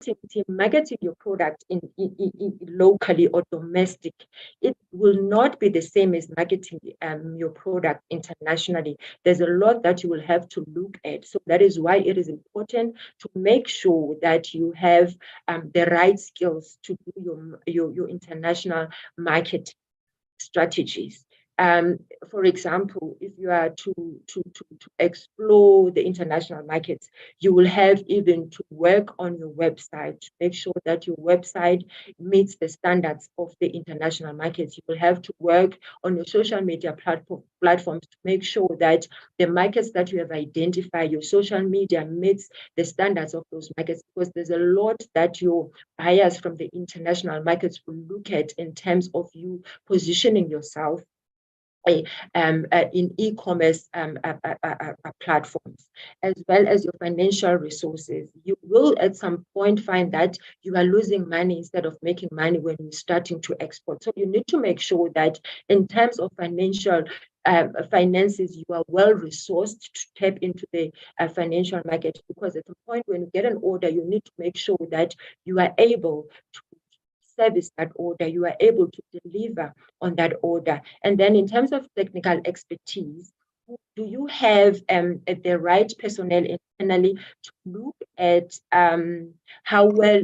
marketing team marketing your product in locally or domestic, it will not be the same as marketing your product internationally. There's a lot that you will have to look at. So that is why it is important to make sure that you have the right skills to do your international market strategies. For example, if you are to explore the international markets, you will have even to work on your website to make sure that your website meets the standards of the international markets. You will have to work on your social media platforms to make sure that the markets that you have identified, your social media meets the standards of those markets, because there's a lot that your buyers from the international markets will look at in terms of you positioning yourself in e-commerce platforms, as well as your financial resources. You will at some point find that you are losing money instead of making money when you're starting to export. So you need to make sure that in terms of financial finances, you are well resourced to tap into the financial market, because at the point when you get an order, you need to make sure that you are able to service that order, you are able to deliver on that order. And then in terms of technical expertise, do you have the right personnel internally to look at how well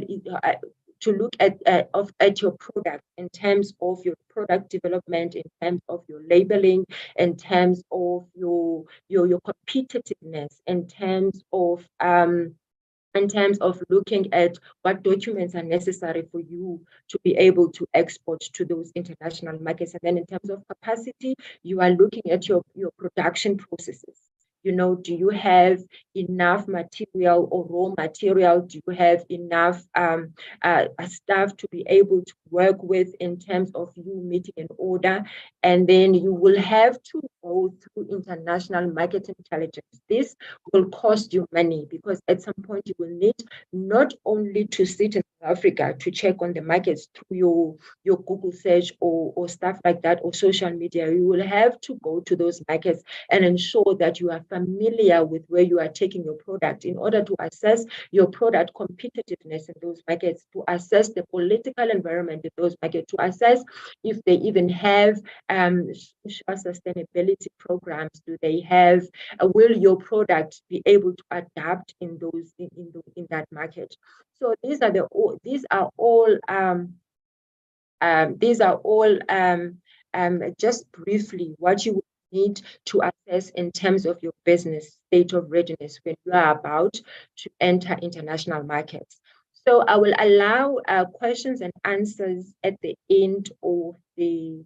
to look at your product in terms of your product development, in terms of your labeling, in terms of your competitiveness, in terms of looking at what documents are necessary for you to be able to export to those international markets. And then in terms of capacity, you are looking at your production processes. Do you have enough material or raw material? Do you have enough staff to be able to work with in terms of you meeting an order? And then you will have to go through international market intelligence. This will cost you money, because at some point you will need not only to sit in South Africa to check on the markets through your Google search or stuff like that, or social media. You will have to go to those markets and ensure that you are familiar with where you are taking your product in order to assess your product competitiveness in those markets, to assess the political environment in those markets, to assess if they even have social sustainability programs. Do they have? Will your product be able to adapt in that market? So these are all just briefly what you need to assess in terms of your business state of readiness when you are about to enter international markets. So I will allow questions and answers at the end of the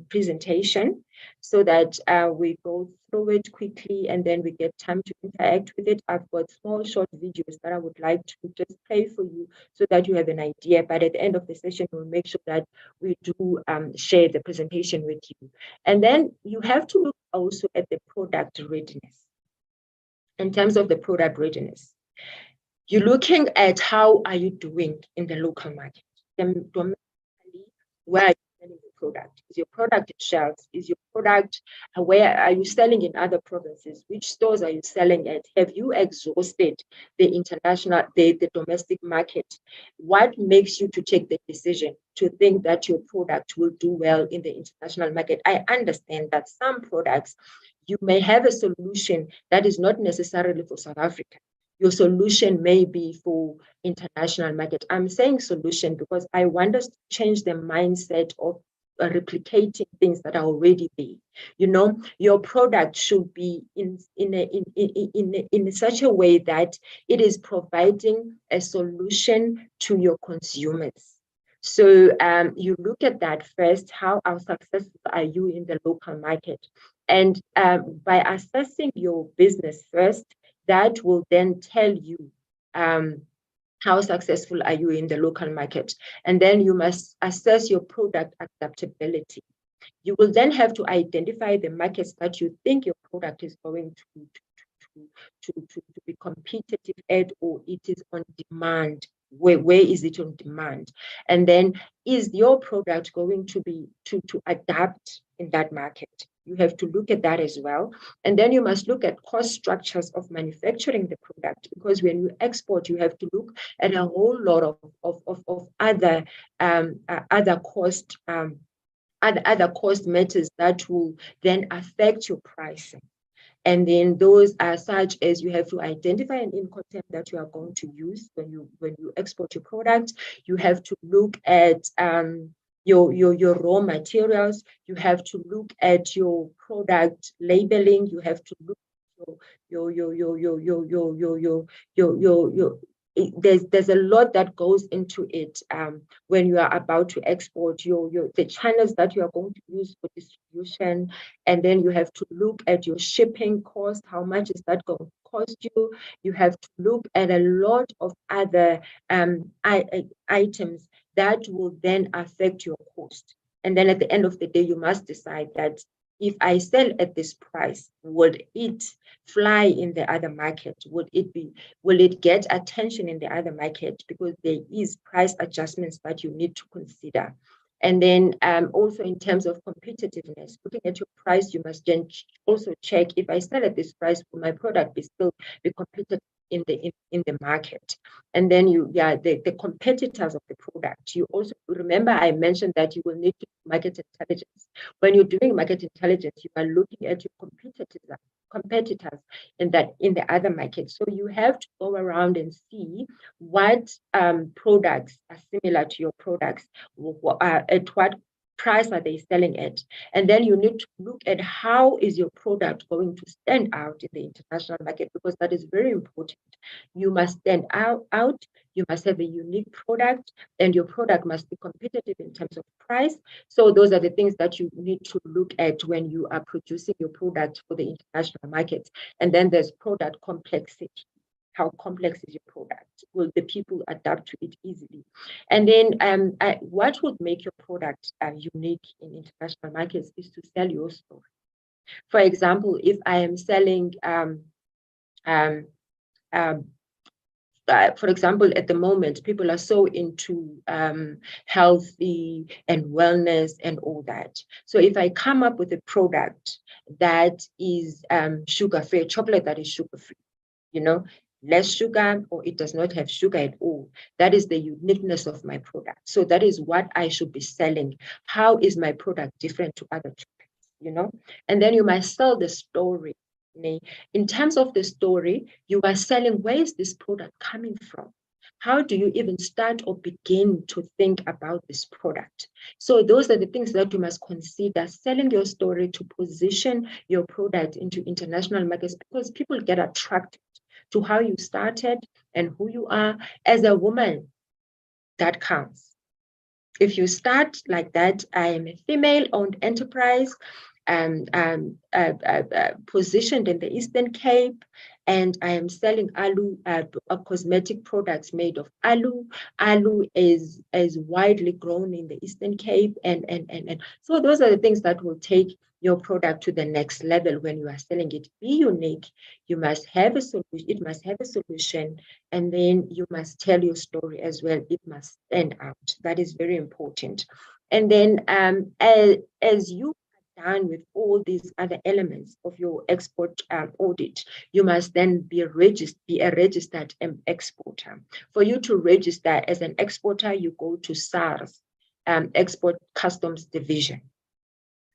presentation, so that we go through it quickly and then we get time to interact with it. I've got small short videos that I would like to just play for you so that you have an idea, but at the end of the session we'll make sure that we do share the presentation with you. And then you have to look also at the product readiness. In terms of the product readiness, you're looking at how are you doing in the local market. Domestically, where are you selling the product? Is your product in shelves? Is your product, where are you selling in other provinces? Which stores are you selling at? Have you exhausted the domestic market? What makes you to take the decision to think that your product will do well in the international market? I understand that some products, you may have a solution that is not necessarily for South Africa. Your solution may be for international market. I'm saying solution because I want us to change the mindset of replicating things that are already there. Your product should be in such a way that it is providing a solution to your consumers. So you look at that first. How successful are you in the local market? And by assessing your business first, that will then tell you how successful are you in the local market. And then you must assess your product adaptability. You will then have to identify the markets that you think your product is going to be competitive at, or it is on demand. Where is it on demand? And then is your product going to be to adapt in that market? You have to look at that as well. And then you must look at cost structures of manufacturing the product, because when you export, you have to look at a whole lot of other cost matters that will then affect your pricing. And then those are such as you have to identify an Incoterm that you are going to use when you export your product. You have to look at your raw materials. You have to look at your product labeling. You have to look at your there's a lot that goes into it when you are about to export the channels that you are going to use for distribution. And then you have to look at your shipping cost. How much is that going to cost you? You have to look at a lot of other items that will then affect your cost. And then at the end of the day, you must decide that if I sell at this price, would it fly in the other market? Will it get attention in the other market? Because there is price adjustments that you need to consider. And then also in terms of competitiveness, looking at your price, you must then also check, if I sell at this price, will my product still be competitive in the market? And then the competitors of the product. You also remember I mentioned that you will need to do market intelligence. When you're doing market intelligence, you are looking at your competitors in the other markets. So you have to go around and see what products are similar to your products, at what price are they selling at. And then you need to look at how is your product going to stand out in the international market, because that is very important. You must stand out, you must have a unique product, and your product must be competitive in terms of price. So those are the things that you need to look at when you are producing your product for the international markets. And then there's product complexity. How complex is your product? Will the people adapt to it easily? And then what would make your product unique in international markets is to sell your story. For example, if I am selling, for example, at the moment, people are so into healthy and wellness and all that. So if I come up with a product that is sugar-free, chocolate that is sugar-free, less sugar, or it does not have sugar at all. That is the uniqueness of my product. So that is what I should be selling. How is my product different to other chocolates, And then you must sell the story. In terms of the story, you are selling, where is this product coming from? How do you even start or begin to think about this product? So those are the things that you must consider, selling your story to position your product into international markets, because people get attracted to how you started and who you are. As a woman, that counts. If you start like that, I am a female-owned enterprise, positioned in the Eastern Cape, and I am selling aloe, cosmetic products made of aloe. Aloe is widely grown in the Eastern Cape, and so those are the things that will take your product to the next level when you are selling it. Be unique. You must have a solution. It must have a solution, and then you must tell your story as well. It must stand out. That is very important. And then as you done with all these other elements of your export audit, you must then be a registered exporter. For you to register as an exporter, you go to SARS, Export Customs Division.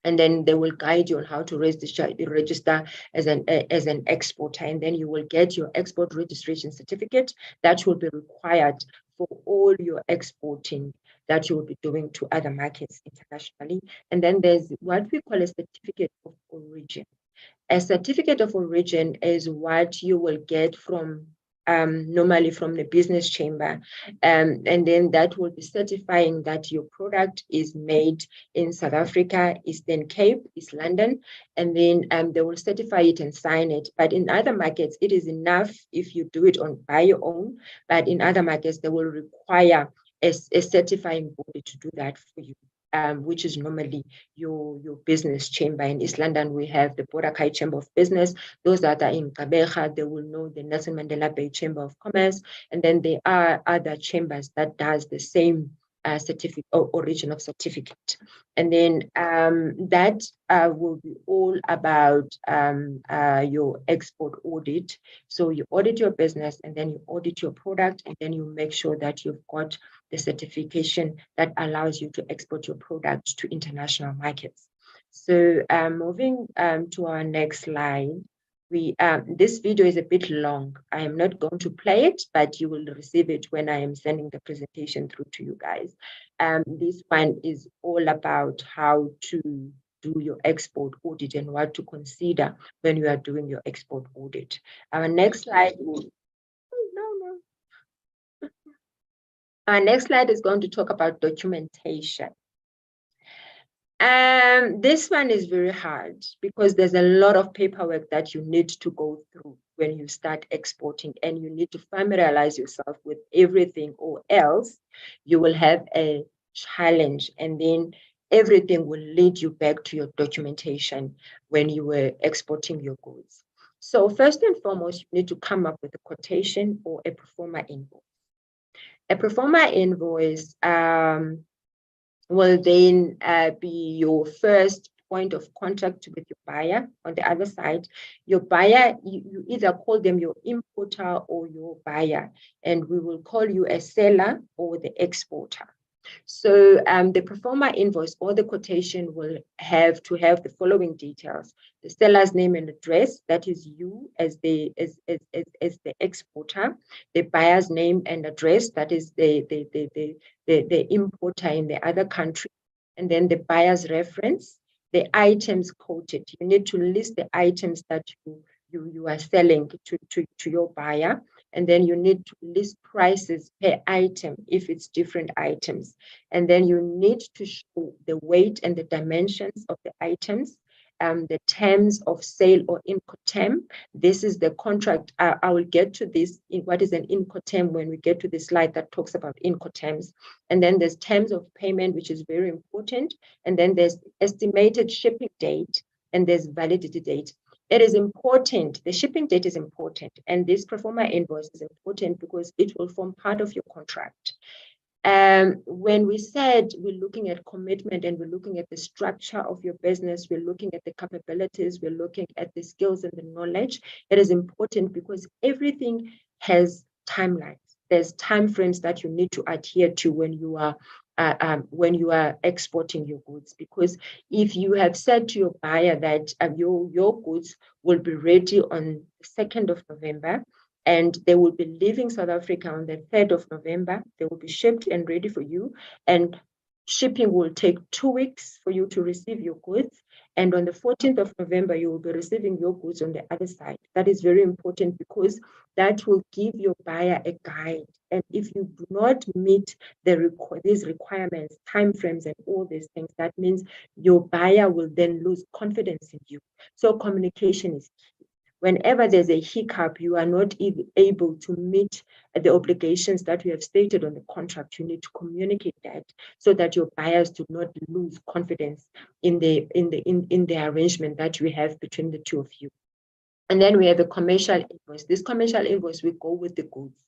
And then they will guide you on how to register as an exporter. And then you will get your export registration certificate that will be required for all your exporting that you will be doing to other markets internationally. And then there's what we call a certificate of origin. A certificate of origin is what you will get from normally from the business chamber, and then that will be certifying that your product is made in South Africa, Eastern Cape, East London, and then they will certify it and sign it. But in other markets, it is enough if you do it by your own, but in other markets, they will require a certifying body to do that for you. Which is normally your business chamber. In East London, we have the Boracay Chamber of Business. Those that are in Gqeberha, they will know the Nelson Mandela Bay Chamber of Commerce. And then there are other chambers that does the same certificate or origin of certificate. And then that will be all about your export audit. So you audit your business, and then you audit your product, and then you make sure that you've got the certification that allows you to export your product to international markets. So moving to our next slide. This video is a bit long. I am not going to play it, but you will receive it when I am sending the presentation through to you guys. This one is all about how to do your export audit and what to consider when you are doing your export audit. Our next slide Our next slide is going to talk about documentation. This one is very hard because there's a lot of paperwork that you need to go through when you start exporting, and you need to familiarize yourself with everything, or else you will have a challenge, and then everything will lead you back to your documentation when you were exporting your goods. So first and foremost, you need to come up with a quotation or a pro forma invoice. A pro forma invoice will then be your first point of contact with your buyer. On the other side, your buyer, you either call them your importer or your buyer, and we will call you a seller or the exporter. So the pro forma invoice or the quotation will have to have the following details: the seller's name and address, that is you as the exporter; the buyer's name and address, that is the importer in the other country; and then the buyer's reference, the items quoted. You need to list the items that you are selling to your buyer, and then you need to list prices per item if it's different items, and then you need to show the weight and the dimensions of the items, the terms of sale or Incoterm. This is the contract. I will get to this in what is an Incoterm when we get to the slide that talks about Incoterms. And then there's terms of payment, which is very important, and then there's estimated shipping date, and there's validity date. It is important, the shipping date is important, and this pro forma invoice is important because it will form part of your contract. When we said we're looking at commitment and we're looking at the structure of your business, we're looking at the capabilities, we're looking at the skills and the knowledge, it is important because everything has timelines. There's timeframes that you need to adhere to when you are exporting your goods, because if you have said to your buyer that your goods will be ready on the 2nd of November, and they will be leaving South Africa on the 3rd of November, they will be shipped and ready for you, and shipping will take 2 weeks for you to receive your goods, and on the 14th of November, you will be receiving your goods on the other side. That is very important because that will give your buyer a guide. And if you do not meet these requirements, timeframes, and all these things, that means your buyer will then lose confidence in you. So communication is key. Whenever there's a hiccup, you are not able to meet the obligations that we have stated on the contract, you need to communicate that so that your buyers do not lose confidence in the arrangement that we have between the two of you. And then we have a commercial invoice. This commercial invoice will go with the goods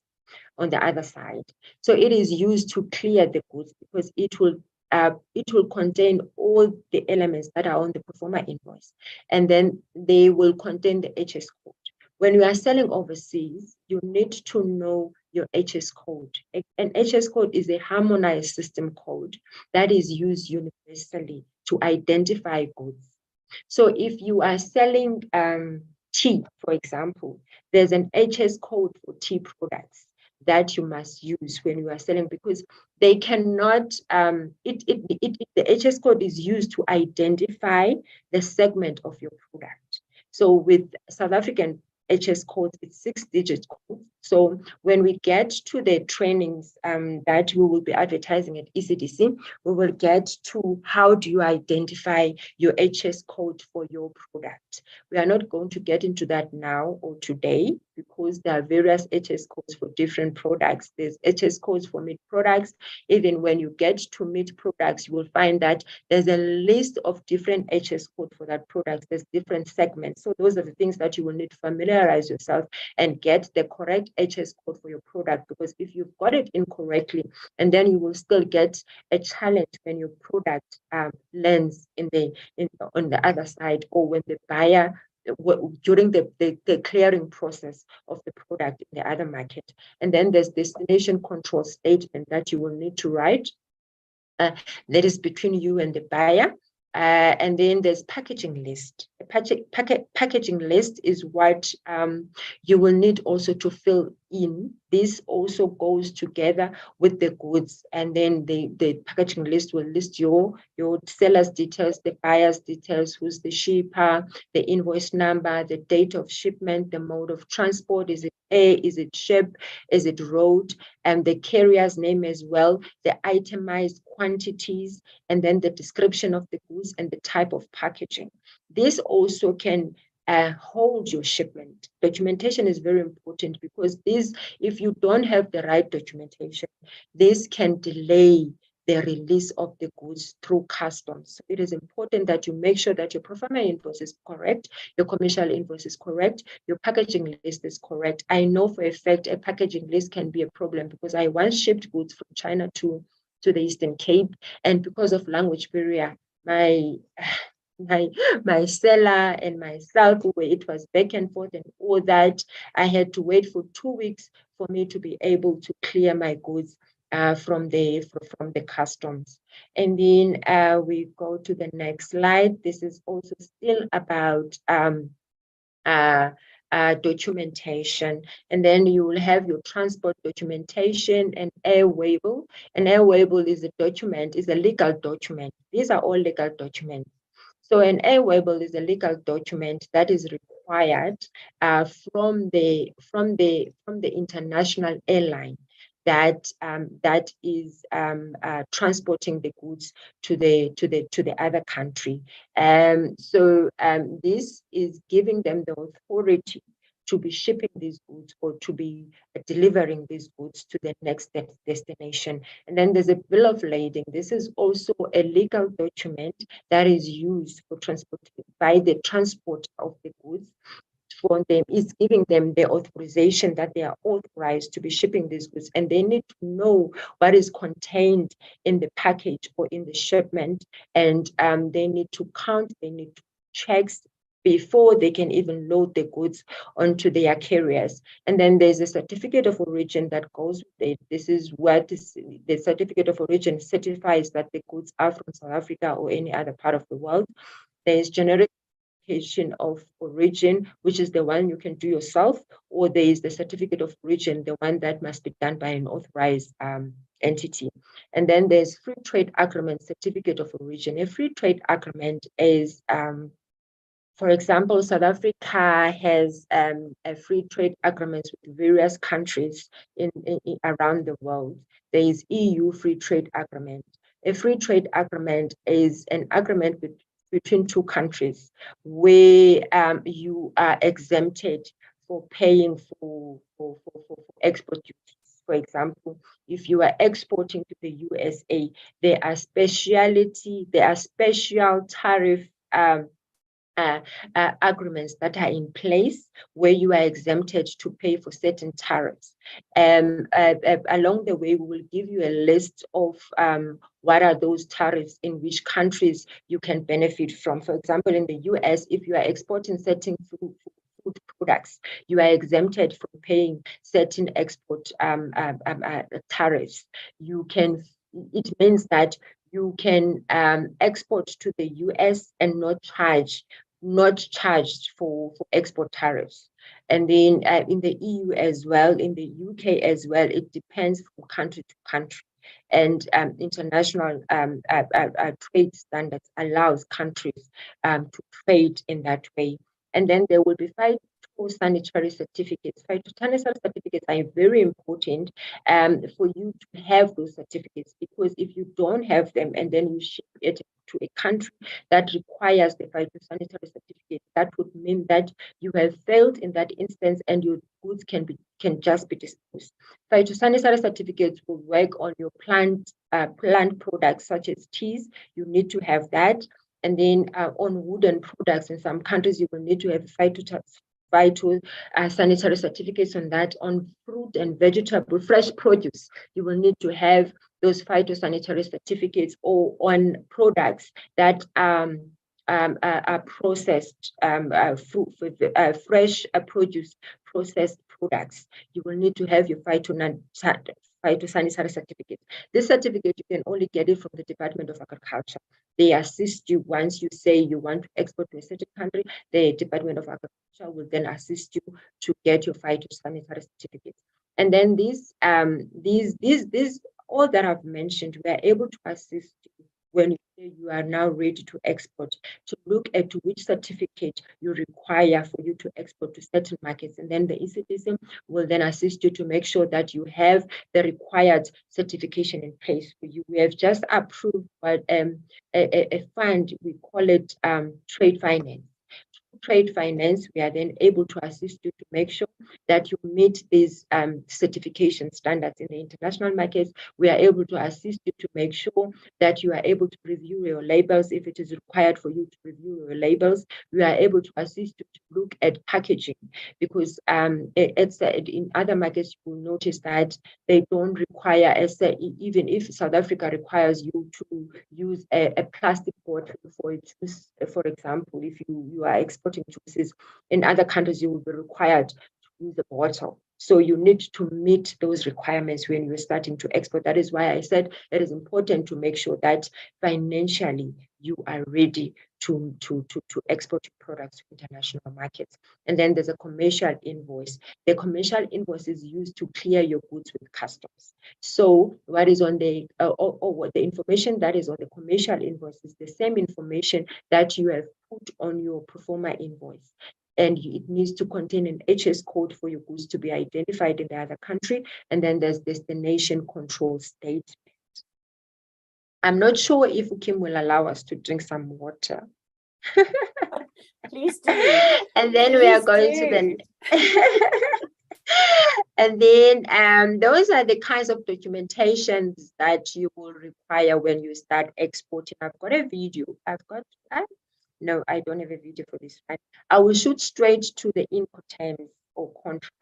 on the other side. So it is used to clear the goods because it will contain all the elements that are on the pro forma invoice, and then they will contain the HS code. When you are selling overseas, you need to know your HS code. An HS code is a harmonized system code that is used universally to identify goods. So if you are selling tea, for example, there's an HS code for tea products that you must use when you are selling, because they cannot, the HS code is used to identify the segment of your product. So with South African HS code, it's 6-digit code. So when we get to the trainings that we will be advertising at ECDC, we will get to how do you identify your HS code for your product. We are not going to get into that now or today because there are various HS codes for different products. There's HS codes for meat products. Even when you get to meat products, you will find that there's a list of different HS codes for that product. There's different segments. So those are the things that you will need to familiarize yourself and get the correct HS code for your product, because if you've got it incorrectly, and then you will still get a challenge when your product lands on the other side, or when the buyer during the clearing process of the product in the other market. And then there's destination control statement that you will need to write. That is between you and the buyer. And then there's packaging list. Packaging list is what you will need also to fill in. This also goes together with the goods, and then the packaging list will list your seller's details, the buyer's details, who's the shipper, the invoice number, the date of shipment, the mode of transport. Is it air? Is it ship? Is it road? And the carrier's name as well, the itemized quantities, and then the description of the goods and the type of packaging. This also can hold your shipment. Documentation is very important, because if you don't have the right documentation, this can delay the release of the goods through customs. So it is important that you make sure that your pro forma invoice is correct, your commercial invoice is correct, your packaging list is correct. I know for a fact a packaging list can be a problem, because I once shipped goods from China to the Eastern Cape, and because of language barrier, my seller and myself, it was back and forth and all that. I had to wait for 2 weeks for me to be able to clear my goods from the customs. And then we go to the next slide. This is also still about documentation, and then you will have your transport documentation and air waiver. An air waiver is a legal document. These are all legal documents. So an air waiver is a legal document that is required from the international airline that is transporting the goods to the other country. So this is giving them the authority to be shipping these goods or to be delivering these goods to the next destination. And then there's a bill of lading. This is also a legal document that is used for transport by the transport of the goods. For them, is giving them the authorization that they are authorized to be shipping these goods, and they need to know what is contained in the package or in the shipment, and they need to count, they need to check before they can even load the goods onto their carriers. And then there's a certificate of origin that goes with it. This is what the certificate of origin certifies that the goods are from South Africa or any other part of the world. There is generic of origin, which is the one you can do yourself, or there is the certificate of origin, the one that must be done by an authorized entity. And then there's free trade agreement certificate of origin. A free trade agreement is, for example, South Africa has a free trade agreement with various countries in around the world. There is EU free trade agreement. A free trade agreement is an agreement between two countries where you are exempted for paying for export duties. For example, if you are exporting to the USA, there are special tariff agreements that are in place where you are exempted to pay for certain tariffs. Along the way, we will give you a list of what are those tariffs in which countries you can benefit from. For example, in the US, if you are exporting certain food products, you are exempted from paying certain export tariffs. It means that you can export to the US and not charged for export tariffs. And then in the EU as well, in the UK as well, it depends from country to country. And international trade standards allows countries to trade in that way. And then there will be phytosanitary certificates. Phytosanitary certificates are very important for you to have those certificates, because if you don't have them and then you ship it to a country that requires the phytosanitary certificate, that would mean that you have failed in that instance and your goods can just be disposed. Phytosanitary certificates will work on your plant products such as teas. You need to have that. And then on wooden products, in some countries, you will need to have sanitary certificates on that. On fruit and vegetable, fresh produce, you will need to have those phytosanitary certificates, or on products that are processed, fresh produce, processed products. You will need to have your phytosanitary certificate. This certificate, you can only get it from the Department of Agriculture. They assist you once you say you want to export to a certain country. The Department of Agriculture will then assist you to get your phytosanitary certificate. And then these all that I've mentioned, we are able to assist you when you are now ready to export, to look at which certificate you require for you to export to certain markets. And then the ECDC will then assist you to make sure that you have the required certification in place for you. We have just approved a fund, we call it trade finance. Trade finance, we are then able to assist you to make sure that you meet these certification standards in the international markets. We are able to assist you to make sure that you are able to review your labels if it is required for you to review your labels. We are able to assist you to look at packaging, because in other markets you will notice that they don't require, even if South Africa requires you to use a plastic bottle for juice, for example, if you are exporting juices, in other countries you will be required to use a bottle. So you need to meet those requirements when you're starting to export. That is why I said it is important to make sure that financially you are ready to export your products to international markets. And then there's a commercial invoice. The commercial invoice is used to clear your goods with customs. So what is on the what the information that is on the commercial invoice is the same information that you have put on your pro forma invoice. And it needs to contain an HS code for your goods to be identified in the other country. And then there's destination control statement. I'm not sure if Kim will allow us to drink some water. Please do. And then we are going to the and then those are the kinds of documentations that you will require when you start exporting. I've got a video. No, I don't have a video for this one. I will shoot straight to the Incoterms or contract.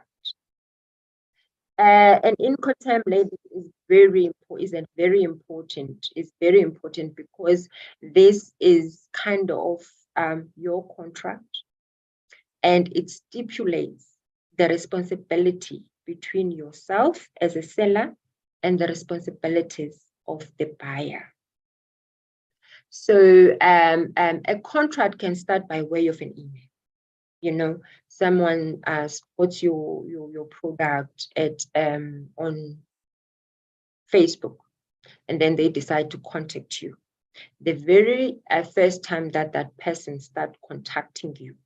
An Incoterm, ladies, is very important. It's very important because this is kind of your contract, and it stipulates the responsibility between yourself as a seller and the responsibilities of the buyer. So a contract can start by way of an email. You know, someone spots your product at on Facebook, and then they decide to contact you. The very first time that person starts contacting you,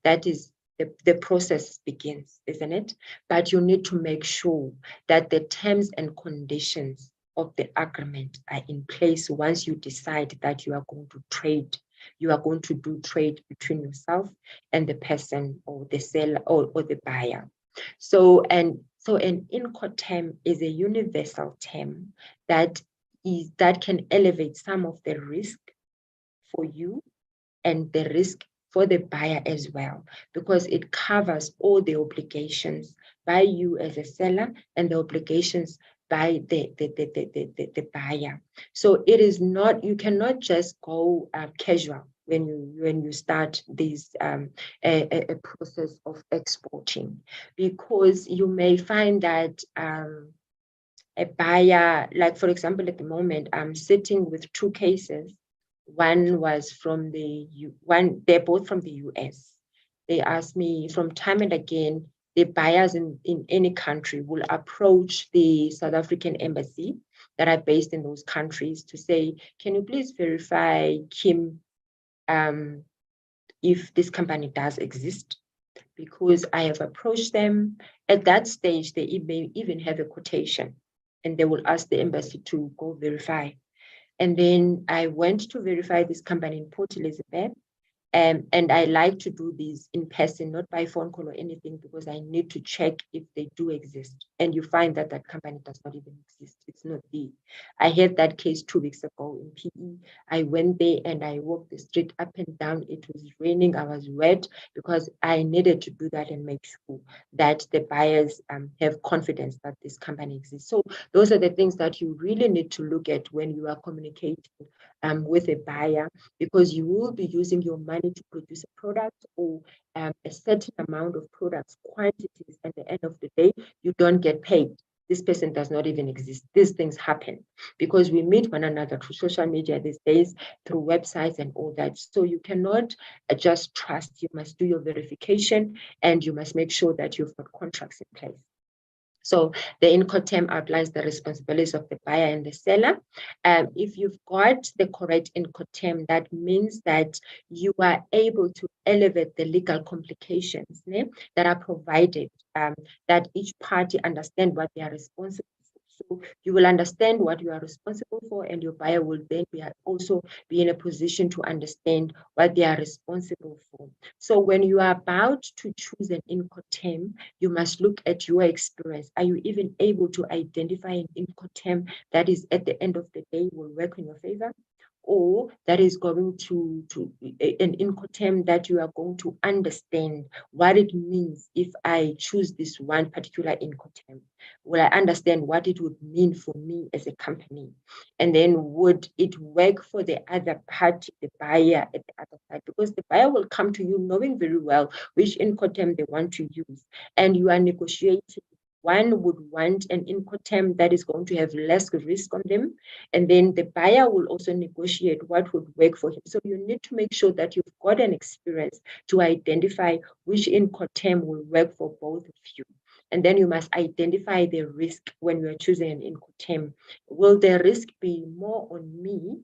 that is the process begins, isn't it? But you need to make sure that the terms and conditions of the agreement are in place once you decide that you are going to trade. You are going to do trade between yourself and the person or the seller or the buyer. So an Incoterm is a universal term that can elevate some of the risk for you and the risk for the buyer as well, because it covers all the obligations by you as a seller and the obligations by the buyer. So it is not, you cannot just go casual when you start this a process of exporting, because you may find that a buyer, like for example, at the moment, I'm sitting with two cases. One was from they're both from the US. They asked me from time and again, the buyers in any country will approach the South African embassy that are based in those countries to say, can you please verify, Kim, if this company does exist? Because I have approached them. At that stage, they may even have a quotation, and they will ask the embassy to go verify. And then I went to verify this company in Port Elizabeth, And I like to do these in person, not by phone call or anything, because I need to check if they do exist. And you find that that company does not even exist. It's not there. I had that case 2 weeks ago in PE. I went there and I walked the street up and down. It was raining. I was wet because I needed to do that and make sure that the buyers have confidence that this company exists. So those are the things that you really need to look at when you are communicating with a buyer, because you will be using your money to produce a product or a certain amount of products, quantities. At the end of the day, you don't get paid. This person does not even exist. These things happen because we meet one another through social media these days, through websites and all that. So you cannot just trust. You must do your verification and you must make sure that you've got contracts in place. So the Incoterm outlines the responsibilities of the buyer and the seller. If you've got the correct Incoterm, that means that you are able to elevate the legal complications that are provided, that each party understand what they are responsible for. So you will understand what you are responsible for, and your buyer will then also be in a position to understand what they are responsible for. So when you are about to choose an Incoterm, you must look at your experience. Are you even able to identify an Incoterm that is at the end of the day will work in your favor? Or that is going to an Incoterm that you are going to understand what it means if I choose this one particular Incoterm? Will I understand what it would mean for me as a company? And then would it work for the other party, the buyer at the other side? Because the buyer will come to you knowing very well which Incoterm they want to use, and you are negotiating. One would want an Incoterm that is going to have less risk on them, and then the buyer will also negotiate what would work for him. So you need to make sure that you've got an experience to identify which Incoterm will work for both of you. And then you must identify the risk when you are choosing an Incoterm. Will the risk be more on me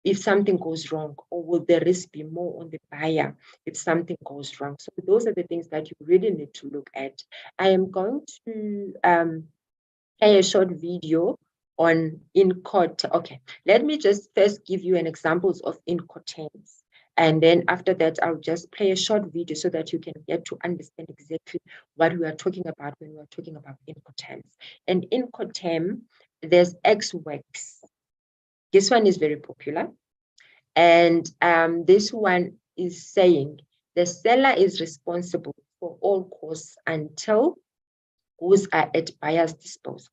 if something goes wrong, or will the risk be more on the buyer if something goes wrong? So those are the things that you really need to look at. I am going to play a short video on Incoterm. Okay, let me just first give you an examples of Incoterms. And then after that, I'll just play a short video so that you can get to understand exactly what we are talking about when we are talking about Incoterms. And Incoterm, there's Ex Works. This one is very popular. And this one is saying the seller is responsible for all costs until goods are at buyer's disposal.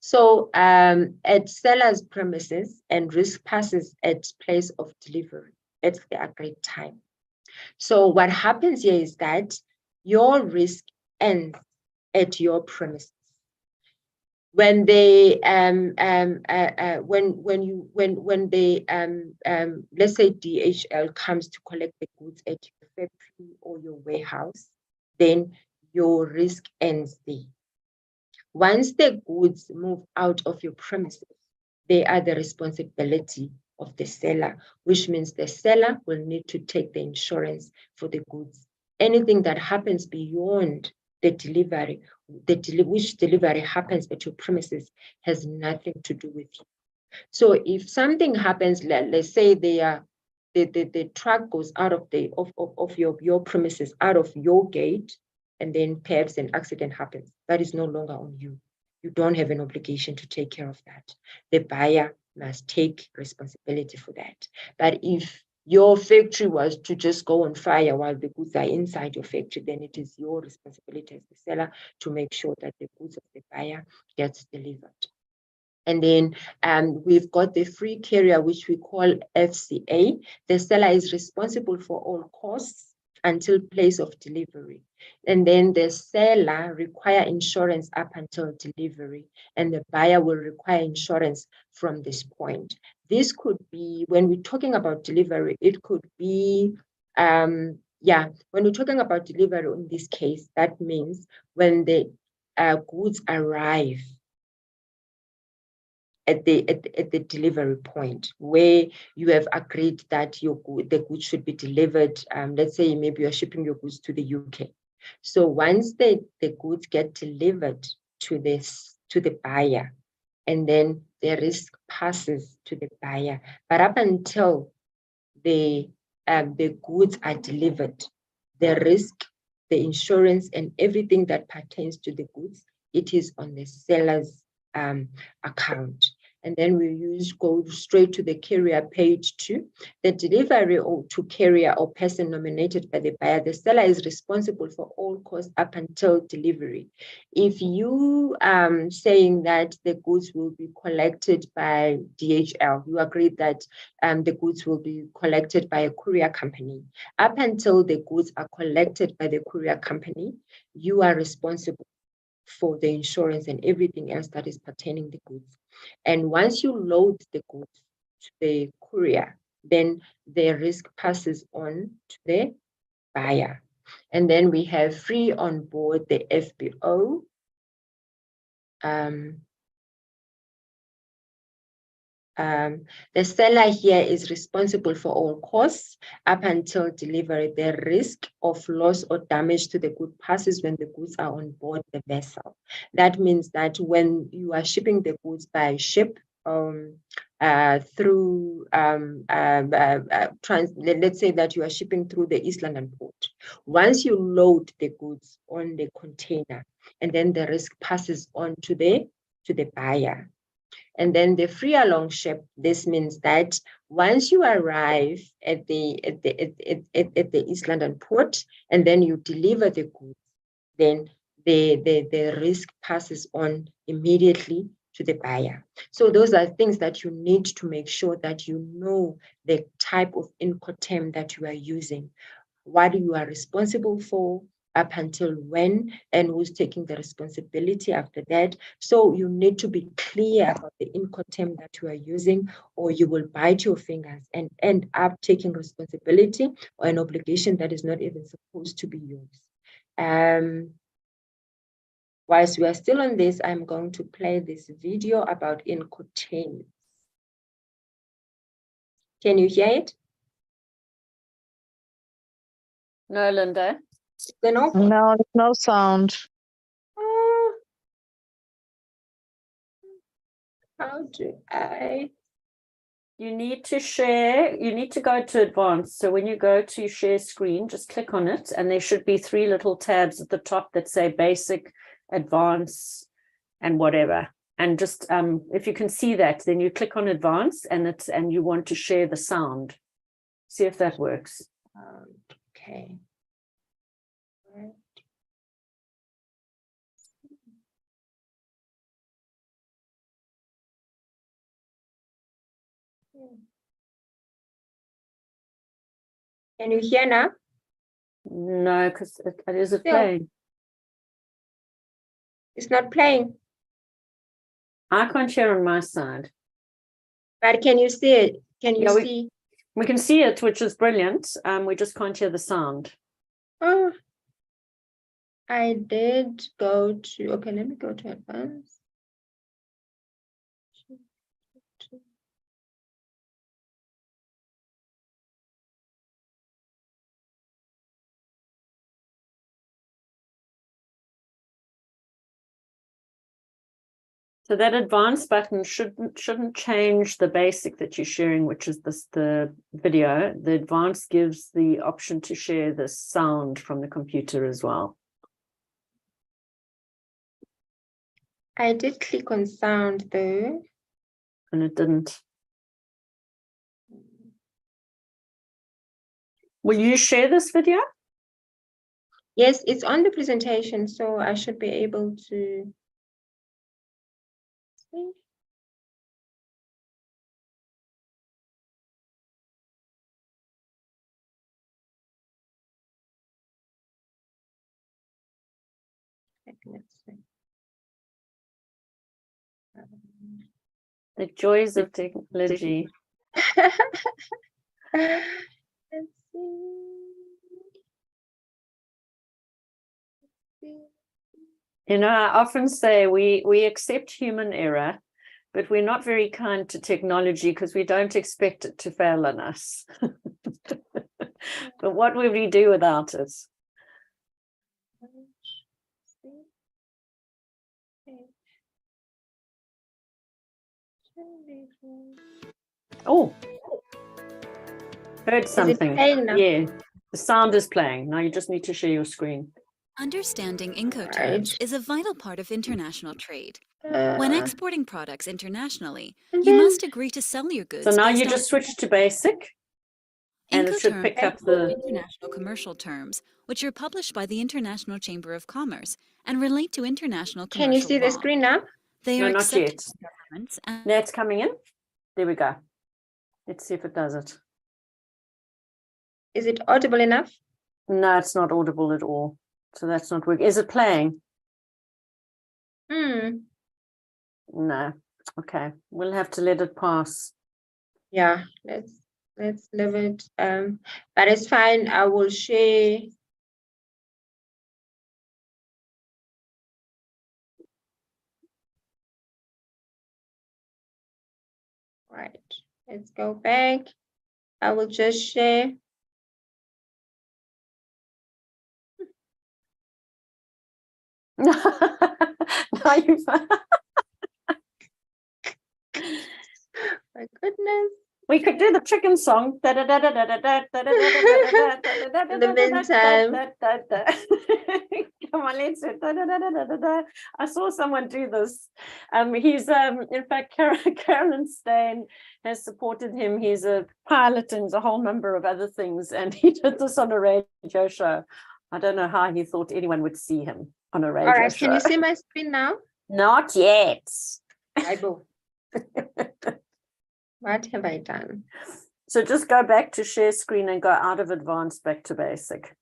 So at seller's premises, and risk passes at place of delivery at the agreed time. So what happens here is that your risk ends at your premises. When they let's say DHL comes to collect the goods at your factory or your warehouse, then your risk ends there. Once the goods move out of your premises, they are the responsibility of the seller, which means the seller will need to take the insurance for the goods. Anything that happens beyond the delivery, which delivery happens at your premises, has nothing to do with you. So if something happens, let's say the truck goes out of your premises, out of your gate, and then perhaps an accident happens, that is no longer on you. You don't have an obligation to take care of that. The buyer must take responsibility for that. But if your factory was to just go on fire while the goods are inside your factory, then it is your responsibility as the seller to make sure that the goods of the buyer gets delivered. And then we've got the free carrier, which we call FCA. The seller is responsible for all costs until place of delivery. And then the seller require insurance up until delivery, and the buyer will require insurance from this point. This could be, when we're talking about delivery, it could be, when we're talking about delivery in this case, that means when the goods arrive at the delivery point, where you have agreed that the goods should be delivered. Let's say maybe you're shipping your goods to the UK. So once the goods get delivered to the buyer, and then the risk passes to the buyer. But up until the the goods are delivered, the risk, the insurance, and everything that pertains to the goods, it is on the seller's account. And then we go straight to the carrier page 2. The delivery or to carrier or person nominated by the buyer, the seller is responsible for all costs up until delivery. If you saying that the goods will be collected by DHL, you agree that the goods will be collected by a courier company. Up until the goods are collected by the courier company, you are responsible for the insurance and everything else that is pertaining the goods. And once you load the goods to the courier, then the risk passes on to the buyer. And then we have free on board the FBO. The seller here is responsible for all costs up until delivery. The risk of loss or damage to the good passes when the goods are on board the vessel. That means that when you are shipping the goods by ship through let's say that you are shipping through the East London port. Once you load the goods on the container, and then the risk passes on to the buyer. And then the free along ship, this means that once you arrive at the East London port and then you deliver the goods, then the risk passes on immediately to the buyer. So those are things that you need to make sure that you know the type of Incoterm that you are using, what you are responsible for, up until when, and who's taking the responsibility after that. So you need to be clear about the Incoterm that you are using, or you will bite your fingers and end up taking responsibility or an obligation that is not even supposed to be yours. Whilst we are still on this, I'm going to play this video about Incoterms. Can you hear it? No, Linda. No, there's no sound. How do I? You need to share, you need to go to advanced. So when you go to share screen, just click on it, and there should be 3 little tabs at the top that say basic, advanced, and whatever. And just if you can see that, then you click on advanced, and you want to share the sound. See if that works. Okay. Can you hear now? No, because it isn't playing. It's not playing. I can't share on my side. But can you see it? Can you see? We can see it, which is brilliant. We just can't hear the sound. Oh, I did go to, okay, let me go to advanced. So that advanced button shouldn't change the basic that you're sharing, which is the video. The advanced gives the option to share the sound from the computer as well. I did click on sound though. And it didn't. Will you share this video? Yes, it's on the presentation, so I should be able to see. Let's see. The joys of technology. Let's see. You know, I often say we accept human error, but we're not very kind to technology because we don't expect it to fail on us. But what would we do without it? Oh, heard something. playing now? Yeah, the sound is playing. Now you just need to share your screen. Understanding Incoterms is a vital part of international trade. When exporting products internationally, you must agree to sell your goods. So now based you on just switch to basic, and it should pick up the international commercial terms, which are published by the International Chamber of Commerce and relate to international commercial Can you see law. the screen now? They No, are not accepted yet. by governments and Now it's coming in. There we go. Let's see if it does it. Is it audible enough? No, it's not audible at all. So that's not working. Is it playing? No. Okay. We'll have to let it pass. Yeah, let's leave it. But it's fine. I will share. Right. Let's go back. I will just share. Now you've My goodness. We could do the chicken song. In the meantime. Come on, let's do it. I saw someone do this. He's in fact, Carolyn Stain has supported him. He's a pilot and a whole number of other things, and he did this on a radio show. I don't know how he thought anyone would see him on a radio All right, show. can you see my screen now? Not yet. Bible. What have I done? So just go back to share screen and go out of advanced back to basic.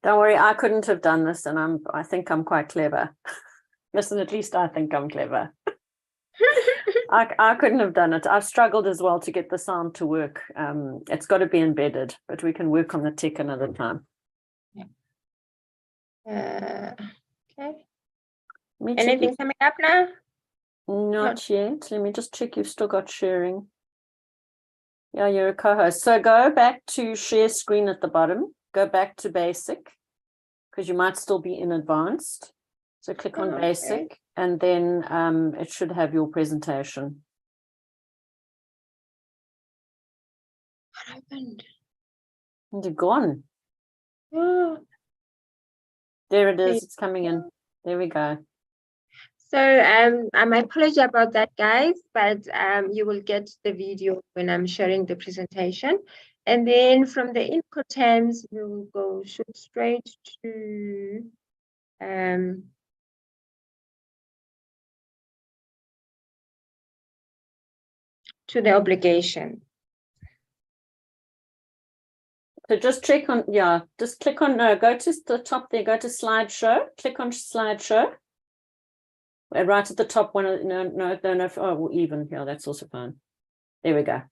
Don't worry, I couldn't have done this, and I think I'm quite clever. Listen, at least I think I'm clever. I couldn't have done it. I've struggled as well to get the sound to work. It's got to be embedded, but we can work on the tech another time. Okay. Let me Anything check coming up now? Not yet. Let me just check you've still got sharing. Yeah, you're a co-host. So go back to share screen at the bottom. Go back to basic, because you might still be in advanced. So click on basic, and then it should have your presentation. What happened? And you're gone. Oh. There it is. It's coming in. There we go. So I apologize about that, guys, but you will get the video when I'm sharing the presentation. And then from the Incoterms, we will go straight to the obligation. So just check on, just click on, go to the top there, go to slideshow, click on slideshow. Right at the top one, oh, even, yeah, that's also fine. There we go.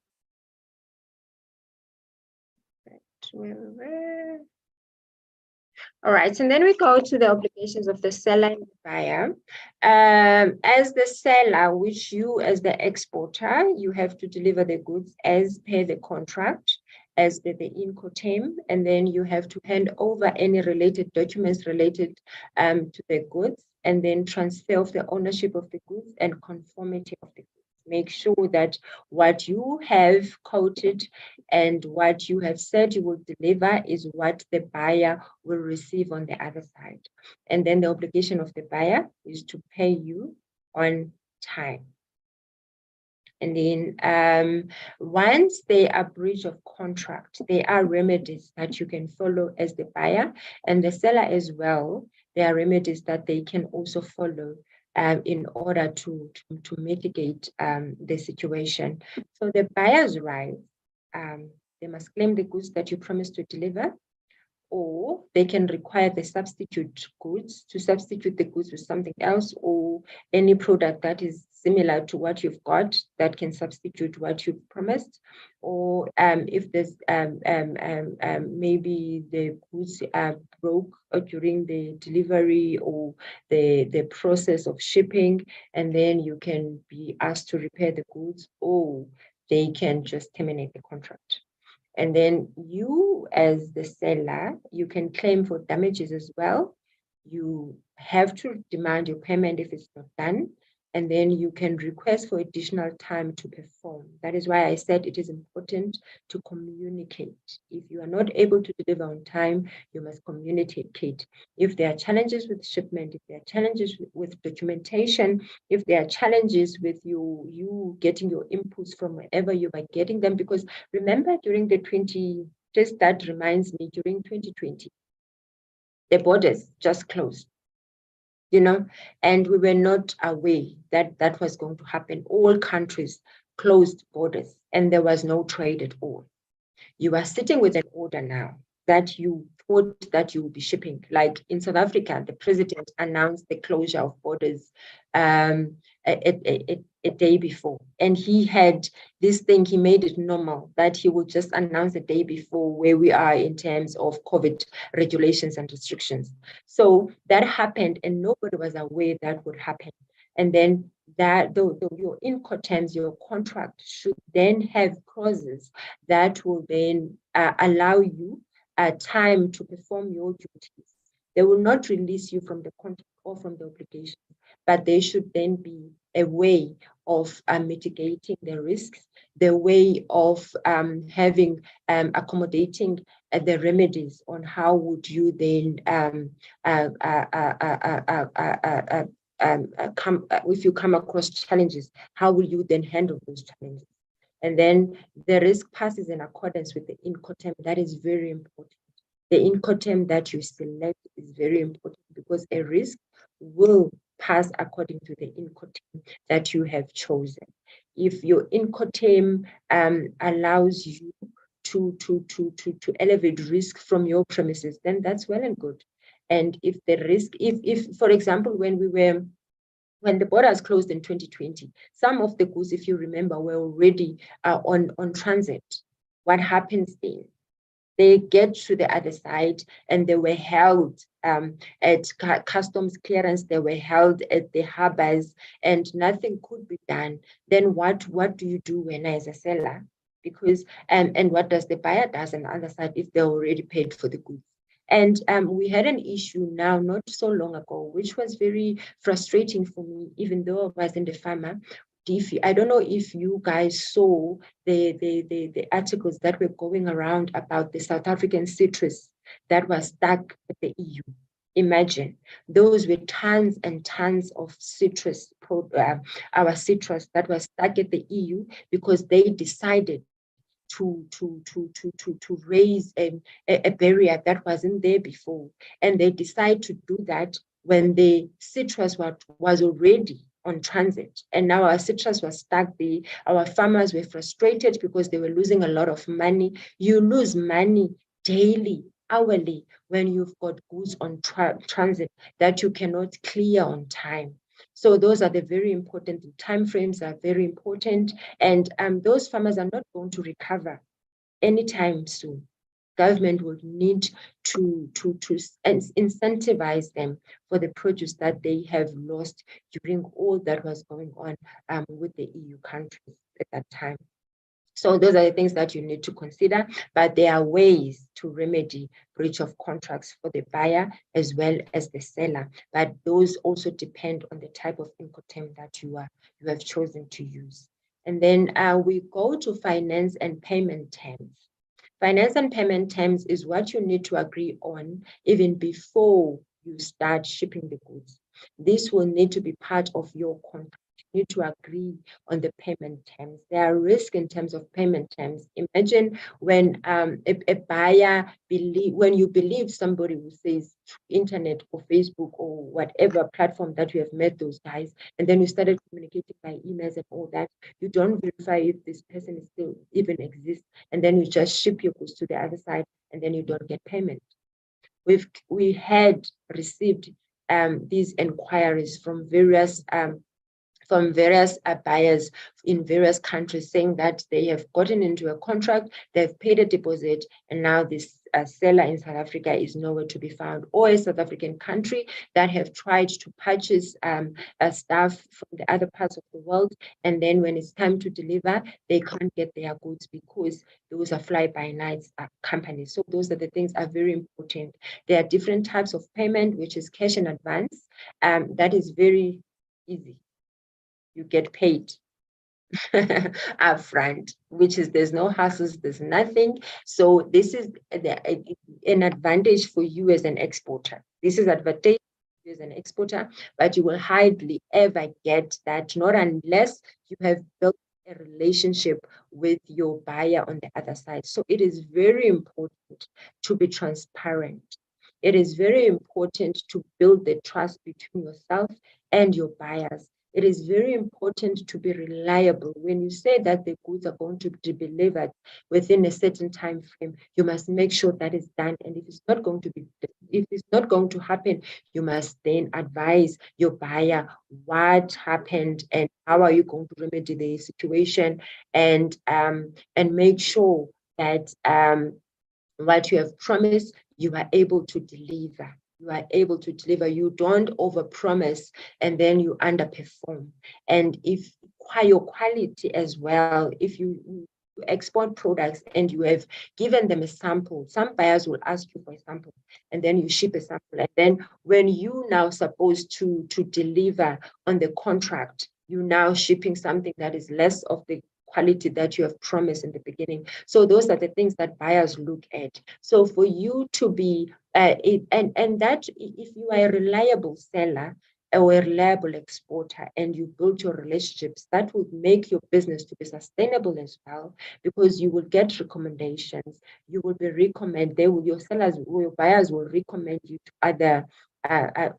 All right, and then we go to the obligations of the seller and the buyer. As the seller, which you as the exporter, you have to deliver the goods as per the contract, as per the Incoterm, and then you have to hand over any related documents related to the goods, and then transfer of the ownership of the goods and conformity of the goods. Make sure that what you have quoted and what you have said you will deliver is what the buyer will receive on the other side. And then the obligation of the buyer is to pay you on time. And then once they are breach of contract, there are remedies that you can follow as the buyer and the seller as well. There are remedies that they can also follow in order to mitigate the situation. So the buyer's right, they must claim the goods that you promised to deliver, or they can require the substitute goods to substitute the goods with something else, or any product that is similar to what you've got that can substitute what you've promised, or if there's maybe the goods broke during the delivery or the process of shipping, and then you can be asked to repair the goods, or they can just terminate the contract. And then you, as the seller, you can claim for damages as well. you have to demand your payment if it's not done, and then you can request for additional time to perform. That is why I said it is important to communicate. If you are not able to deliver on time, you must communicate. If there are challenges with shipment, if there are challenges with documentation, if there are challenges with you getting your inputs from wherever you are getting them, because remember during the that reminds me, during 2020, the borders just closed. And we were not aware that that was going to happen. All countries closed borders and there was no trade at all. You are sitting with an order now that you thought that you would be shipping. Like in South Africa, the president announced the closure of borders a day before. And he had this thing, he made it normal that he would just announce the day before where we are in terms of COVID regulations and restrictions. So that happened and nobody was aware that would happen. And then that your Incoterms, your contract should then have clauses that will then allow you time to perform your duties. They will not release you from the contract or from the obligation, but there should then be a way of mitigating the risks, the way of accommodating the remedies on how would you then if you come across challenges, how will you then handle those challenges? And then the risk passes in accordance with the Incoterm. That is very important. The Incoterm that you select is very important because a risk will pass according to the Incoterm that you have chosen. If your Incoterm allows you to elevate risk from your premises, then that's well and good. And if the risk, if for example, when the borders closed in 2020, some of the goods, if you remember, were already on transit. What happens then? They get to the other side and they were held at customs clearance, they were held at the harbors and nothing could be done. Then what do you do when as a seller? Because, and what does the buyer does on the other side if they already paid for the goods? And we had an issue now, not so long ago, which was very frustrating for me, even though I wasn't a farmer. I don't know if you guys saw the articles that were going around about the South African citrus that was stuck at the EU. Imagine, those were tons and tons of citrus, our citrus that was stuck at the EU because they decided to raise a barrier that wasn't there before. And they decide to do that when the citrus was already on transit. And now our citrus was stuck there. Our farmers were frustrated because they were losing a lot of money. You lose money daily, hourly, when you've got goods on transit that you cannot clear on time. So those are the very important, the timeframes are very important. And those farmers are not going to recover anytime soon. Government will need to incentivize them for the produce that they have lost during all that was going on with the EU countries at that time. So those are the things that you need to consider, but there are ways to remedy breach of contracts for the buyer as well as the seller. But those also depend on the type of Incoterm that you have chosen to use. And then we go to finance and payment terms. Finance and payment terms is what you need to agree on even before you start shipping the goods. This will need to be part of your contract. You need to agree on the payment terms. There are risks in terms of payment terms. Imagine when a buyer when you believe somebody who says internet or Facebook or whatever platform that you have met those guys, and then you started communicating by emails and all that, you don't verify if this person is still even exists, and then you just ship your goods to the other side, and then you don't get payment. We had received these inquiries from various buyers in various countries saying that they have gotten into a contract, they've paid a deposit, and now this seller in South Africa is nowhere to be found, or a South African country that have tried to purchase stuff from the other parts of the world, and then when it's time to deliver, they can't get their goods because those are fly-by-night companies. So those are the things that are very important. There are different types of payment, which is cash in advance. That is very easy. You get paid upfront, which is there's no hassles, there's nothing. So this is an advantage for you as an exporter. This is advantage for you as an exporter, but you will hardly ever get that, not unless you have built a relationship with your buyer on the other side. So it is very important to be transparent. It is very important to build the trust between yourself and your buyers. It is very important to be reliable. When you say that the goods are going to be delivered within a certain time frame, you must make sure that is done. And if it's not going to happen, you must then advise your buyer what happened and how are you going to remedy the situation, and make sure that what you have promised, you are able to deliver. You are able to deliver. You don't overpromise and then you underperform. And if your quality as well, if you export products and you have given them a sample, some buyers will ask you for a sample, and then you ship a sample. And then when you now supposed to deliver on the contract, you now shipping something that is less of the quality that you have promised in the beginning. So those are the things that buyers look at. So for you to be that if you are a reliable seller or a reliable exporter and you build your relationships, that would make your business to be sustainable as well, because you will get recommendations. You will be recommended. Your sellers or your buyers will recommend you to other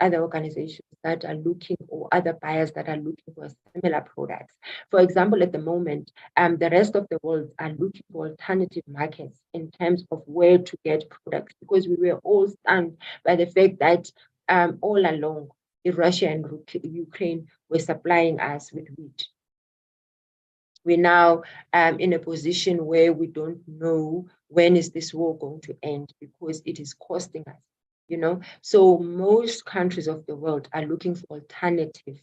organizations that are looking, or other buyers that are looking for similar products. For example, at the moment, the rest of the world are looking for alternative markets in terms of where to get products, because we were all stunned by the fact that all along, Russia and Ukraine were supplying us with wheat. We're now in a position where we don't know when is this war going to end, because it is costing us. So most countries of the world are looking for alternative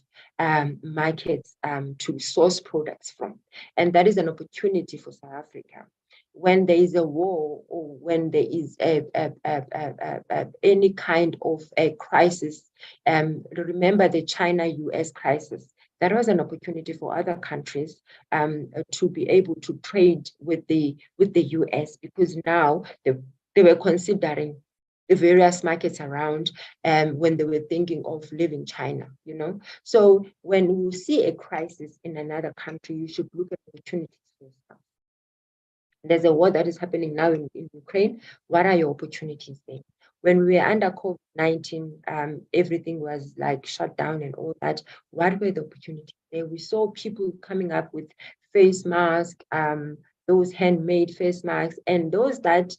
markets to source products from. And that is an opportunity for South Africa. When there is a war, or when there is any kind of a crisis, remember the China-US crisis. That was an opportunity for other countries to be able to trade with the US, because now they were considering the various markets around when they were thinking of leaving China, So when you see a crisis in another country, you should look at opportunities for yourself. There's a war that is happening now in Ukraine. What are your opportunities there? When we were under COVID-19, everything was like shut down and all that. What were the opportunities there? We saw people coming up with face masks, those handmade face masks, and those that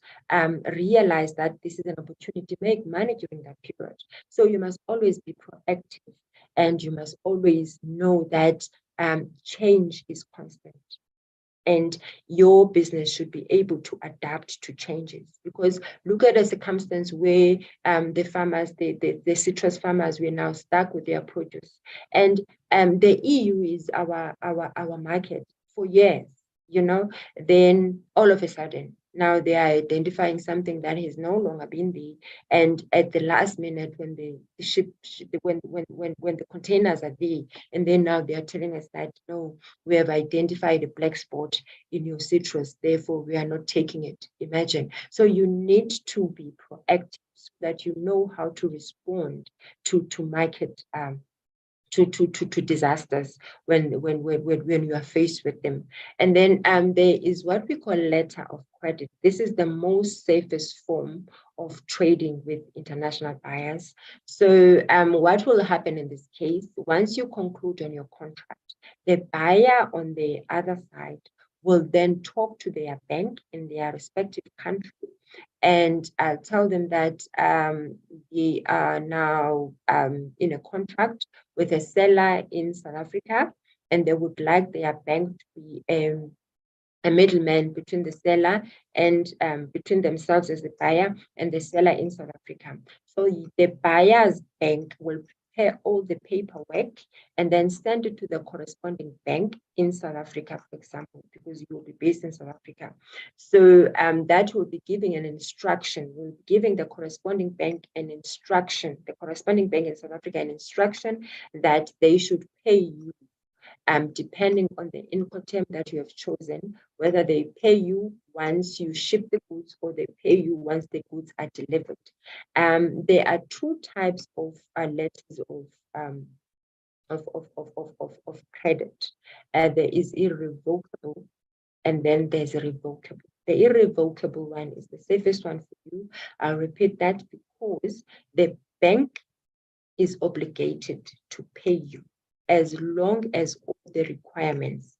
realize that this is an opportunity to make money during that period. So you must always be proactive, and you must always know that change is constant. And your business should be able to adapt to changes, because look at a circumstance where the farmers, the citrus farmers, were now stuck with their produce, and the EU is our market for years. Then all of a sudden, now they are identifying something that has no longer been there, and at the last minute, when the when the containers are there, and then now they are telling us that no, we have identified a black spot in your citrus, therefore we are not taking it. Imagine. So you need to be proactive so that you know how to respond to market to disasters when you are faced with them. And then there is what we call letter of credit. This is the most safest form of trading with international buyers. So what will happen in this case, once you conclude on your contract, the buyer on the other side will then talk to their bank in their respective country and tell them that they are now in a contract with a seller in South Africa, and they would like their bank to be a middleman between the seller and between themselves as the buyer and the seller in South Africa. So the buyer's bank will prepare all the paperwork and then send it to the corresponding bank in South Africa, for example, because you will be based in South Africa. So that will be giving an instruction, will be giving the corresponding bank an instruction, the corresponding bank in South Africa an instruction that they should pay you depending on the Incoterm that you have chosen, whether they pay you once you ship the goods or they pay you once the goods are delivered. There are two types of letters of credit. There is irrevocable, and then there's revocable. The irrevocable one is the safest one for you. I'll repeat that because the bank is obligated to pay you as long as all the requirements,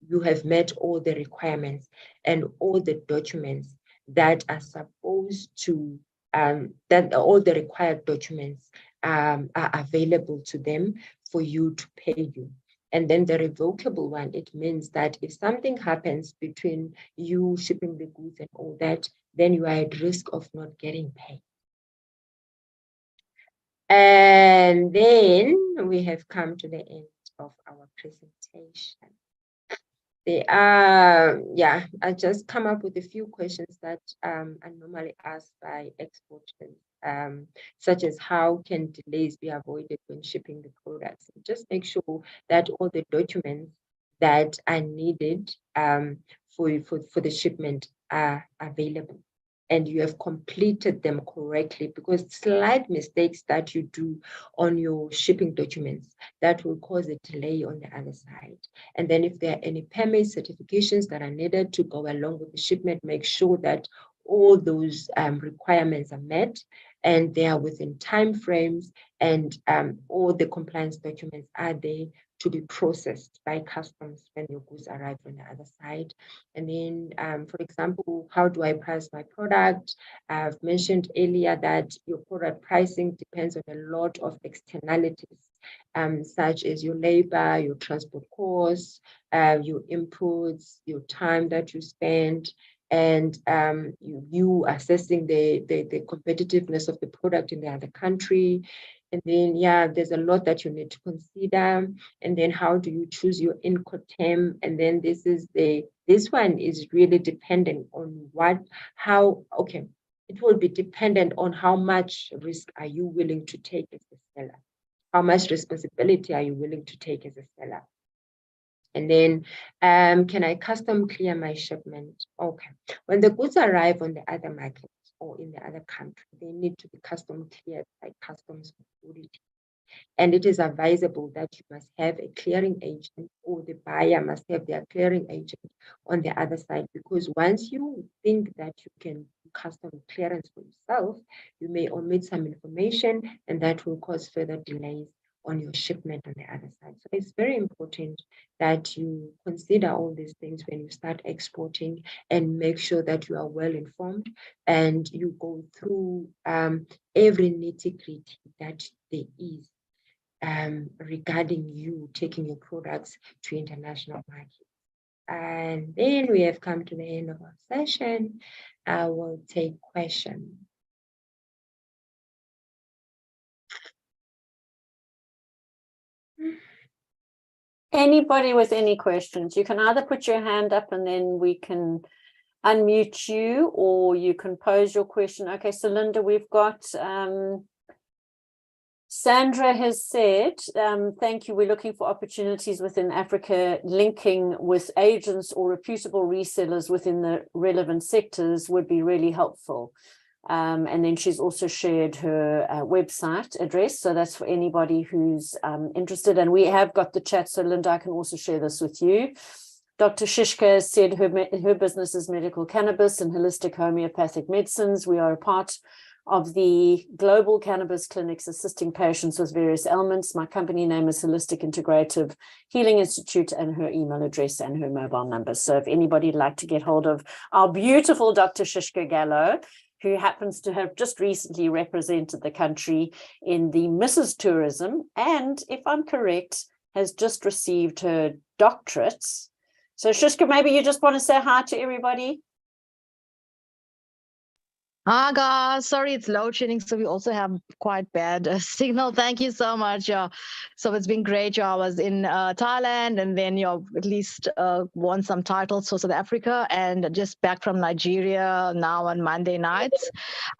you have met all the requirements and all the documents that are supposed to, that all the required documents are available to them for you to pay you. And then the revocable one, it means that if something happens between you shipping the goods and all that, then you are at risk of not getting paid. And then we have come to the end of our presentation. I just come up with a few questions that are normally asked by exporters, such as how can delays be avoided when shipping the products? And just make sure that all the documents that are needed for the shipment are available and you have completed them correctly, because slight mistakes that you do on your shipping documents, that will cause a delay on the other side. And then if there are any permit certifications that are needed to go along with the shipment, make sure that all those requirements are met and they are within time frames, and all the compliance documents are there to be processed by customs when your goods arrive on the other side. And then, for example, how do I price my product? I've mentioned earlier that your product pricing depends on a lot of externalities, such as your labor, your transport costs, your inputs, your time that you spend, and you assessing the competitiveness of the product in the other country. And then, there's a lot that you need to consider. And then how do you choose your Incoterm? And then this one is really dependent on it will be dependent on how much risk are you willing to take as a seller? How much responsibility are you willing to take as a seller? And then, can I custom clear my shipment? Okay. When the goods arrive on the other market or in the other country, they need to be custom cleared by customs authority. And it is advisable that you must have a clearing agent, or the buyer must have their clearing agent on the other side, because once you think that you can do custom clearance for yourself, you may omit some information, and that will cause further delays on your shipment on the other side. So it's very important that you consider all these things when you start exporting, and make sure that you are well informed and you go through every nitty-gritty that there is regarding you taking your products to international markets. And then we have come to the end of our session. I will take questions. Anybody with any questions, you can either put your hand up and then we can unmute you, or you can pose your question. Okay, so Linda, we've got Sandra has said, thank you. We're looking for opportunities within Africa, linking with agents or reputable resellers within the relevant sectors would be really helpful. And then she's also shared her website address. So that's for anybody who's interested. And we have got the chat. So Linda, I can also share this with you. Dr. Shishka said her business is medical cannabis and holistic homeopathic medicines. We are a part of the global cannabis clinics assisting patients with various ailments. My company name is Holistic Integrative Healing Institute, and her email address and her mobile number. So if anybody would like to get hold of our beautiful Dr. Shishka Gallo, who happens to have just recently represented the country in the Mrs. Tourism, and if I'm correct, has just received her doctorate So Shushka, maybe you just want to say hi to everybody. Hi guys, sorry it's load shedding, so we also have quite bad signal. Thank you so much. So it's been great. I was in Thailand, and then at least won some titles for South Africa, and just back from Nigeria now on Monday nights.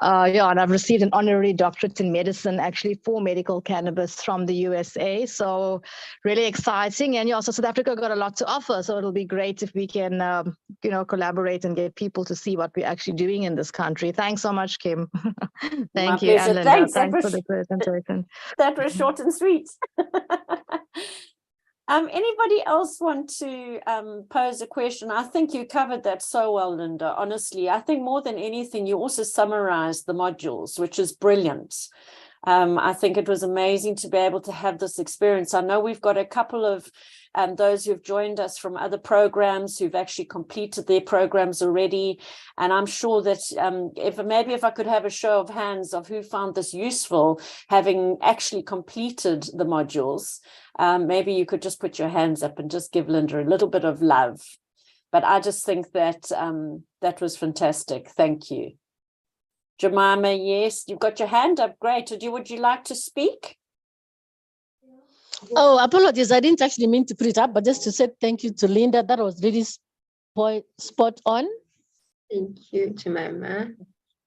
And I've received an honorary doctorate in medicine, actually for medical cannabis from the USA. So really exciting, and so South Africa got a lot to offer. So it'll be great if we can, collaborate and get people to see what we're actually doing in this country. Thanks so much, Kim. Thank you, and Linda. Thanks for the presentation. That was short and sweet. Anybody else want to pose a question? I think you covered that so well, Linda. Honestly, I think more than anything, you also summarized the modules, which is brilliant. I think it was amazing to be able to have this experience. I know we've got a couple of those who've joined us from other programs who've actually completed their programs already. And I'm sure that if I could have a show of hands of who found this useful, having actually completed the modules, maybe you could just put your hands up and just give Linda a little bit of love. But I just think that that was fantastic. Thank you. Jemima, yes, you've got your hand up. Great. Would you like to speak? Oh, apologies. I didn't actually mean to put it up, but just to say thank you to Linda. That was really spot on. Thank you, Jemima.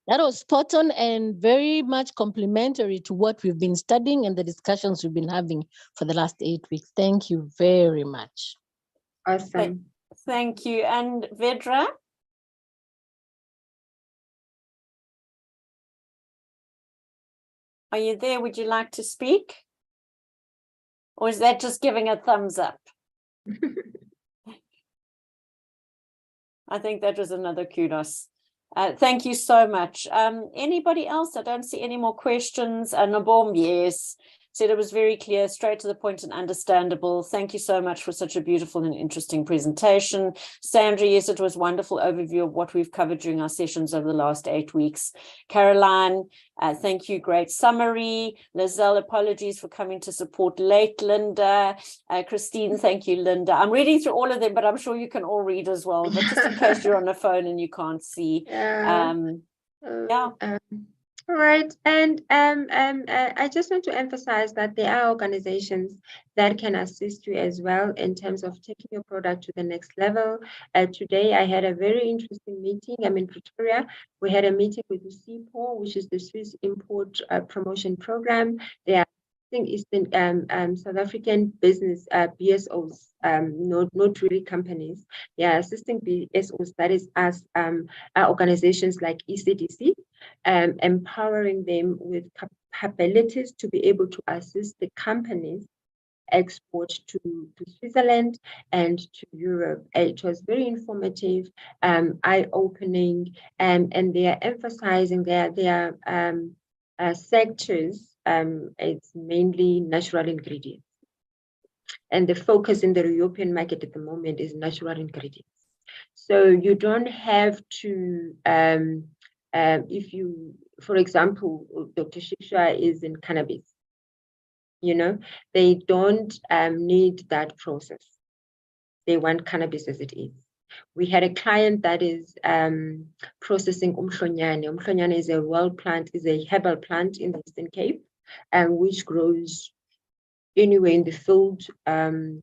That was spot on and very much complementary to what we've been studying and the discussions we've been having for the last 8 weeks. Thank you very much. Awesome. Thank you. And Vedra? Are you there? Would you like to speak? Or is that just giving a thumbs up? I think that was another kudos. Thank you so much. Anybody else? I don't see any more questions. Nabom, yes. Said it was very clear, straight to the point and understandable. Thank you so much for such a beautiful and interesting presentation. Sandra, yes, it was a wonderful overview of what we've covered during our sessions over the last 8 weeks. Caroline, thank you, great summary. Lizelle, apologies for coming to support late. Linda, Christine, thank you, Linda. I'm reading through all of them, but I'm sure you can all read as well. But just in case you're on the phone and you can't see. Yeah. All right, and I just want to emphasize that there are organizations that can assist you as well in terms of taking your product to the next level. Today, I had a very interesting meeting. I'm in Pretoria. We had a meeting with the CPO, which is the Swiss Import Promotion Program. They are Eastern South African business BSOs, not really companies. They are assisting BSOs, that is us, organizations like ECDC, empowering them with capabilities to be able to assist the companies export to Switzerland and to Europe. It was very informative, eye-opening, and they are emphasizing their sectors. It's mainly natural ingredients. And the focus in the European market at the moment is natural ingredients. So you don't have to, if you, for example, Dr. Shiksha is in cannabis, they don't need that process. They want cannabis as it is. We had a client that is processing umhlonyane. Umhlonyane is a wild plant, is a herbal plant in the Eastern Cape, which grows anywhere in the field. If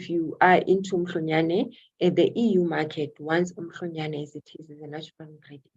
you are into umhlonyane, the EU market wants umhlonyane as it is as a natural ingredient.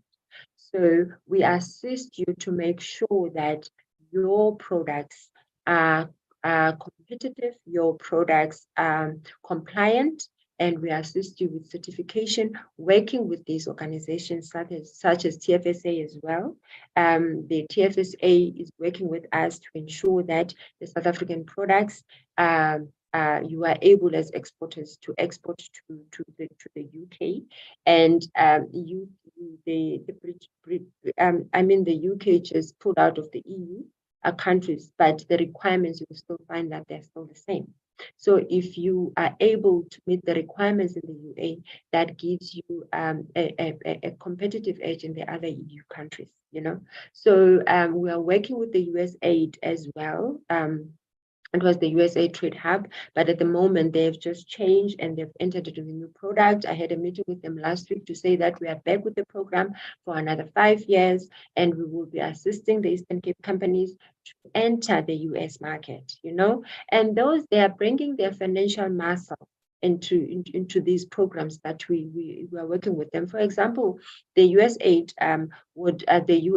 So we assist you to make sure that your products are competitive, your products are compliant, and we assist you with certification, working with these organizations such as TFSA as well. The TFSA is working with us to ensure that the South African products, you are able as exporters to export to the UK, and the UK just pulled out of the EU countries, but the requirements, you will still find that they're still the same. So if you are able to meet the requirements in the UA, that gives you a competitive edge in the other EU countries, So we are working with the USAID as well. It was the USA Trade Hub, but at the moment they've just changed and they've entered into the new product. I had a meeting with them last week to say that we are back with the program for another 5 years, and we will be assisting the Eastern Cape companies to enter the US market, and they are bringing their financial muscle into these programs that we are working with them. For example, the US aid the